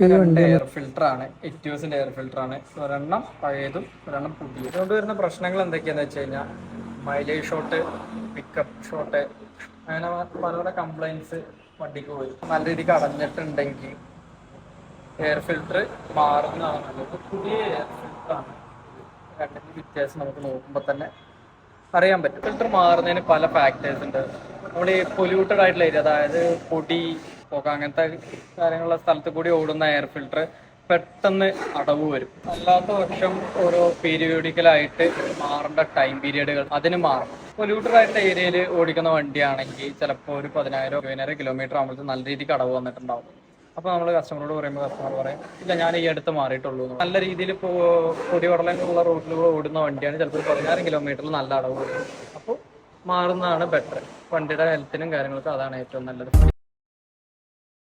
രണ്ട് air filter ആണ്, ഇറ്റ്യൂസിന്റെ air filter ആണ്. ഒരെണ്ണം പഴയതും ഒരെണ്ണം പുതിയ. അതുകൊണ്ട് വരുന്ന പ്രശ്നങ്ങൾ എന്തൊക്കെയാന്ന് വെച്ച് കഴിഞ്ഞാൽ മൈലേജ് ഷോട്ട്, പിക്കപ്പ് ഷോട്ട്, അങ്ങനെ പല കംപ്ലൈൻസ് വണ്ടിക്ക് വരും. നല്ല രീതിക്ക് അടഞ്ഞിട്ടുണ്ടെങ്കിൽ എയർ ഫിൽട്ടർ മാറുന്നതാണ് നല്ലത്. പുതിയ എയർ ഫിൽട്ടർ ആണ്. രണ്ടിന്റെ വ്യത്യാസം നമുക്ക് നോക്കുമ്പോൾ തന്നെ അറിയാൻ പറ്റും. ഫിൽട്ടർ മാറുന്നതിന് പല ഫാക്ടേഴ്സ് ഉണ്ട്. നമ്മൾ ഈ പൊല്യൂട്ടഡ് ആയിട്ടുള്ള ഏരിയ, അതായത് പൊടി, പുക, അങ്ങനത്തെ കാര്യങ്ങളുള്ള സ്ഥലത്ത് കൂടി ഓടുന്ന എയർ ഫിൽട്ടർ പെട്ടെന്ന് അടവ് വരും. അല്ലാത്ത പക്ഷം ഓരോ പീരിയോഡിക്കലായിട്ട് മാറേണ്ട ടൈം പീരീഡുകൾ അതിന് മാറും. പൊല്യൂട്ടഡ് ആയിട്ടുള്ള ഏരിയയിൽ ഓടിക്കുന്ന വണ്ടിയാണെങ്കിൽ ചിലപ്പോൾ ഒരു 10,000-20,000 കിലോമീറ്റർ ആകുമ്പോഴത്തെ നല്ല രീതിക്ക് അടവ് വന്നിട്ടുണ്ടാവും. അപ്പോൾ നമ്മൾ കസ്റ്റമറോട് പറയുമ്പോൾ കസ്റ്റമർ പറയും, ഇല്ല ഞാൻ ഈ അടുത്ത് മാറിയിട്ടുള്ളൂ. നല്ല രീതിയിൽ ഇപ്പോൾ പൊടിപടലങ്ങളുള്ള റോഡിലൂടെ ഓടുന്ന വണ്ടിയാണ് ചിലപ്പോൾ 16 കിലോമീറ്ററിൽ നല്ല അടവ് വരും. അപ്പോൾ മാറുന്നതാണ് ബെറ്റർ. വണ്ടിയുടെ ഹെൽത്തിനും കാര്യങ്ങൾക്കും അതാണ് ഏറ്റവും നല്ലത്.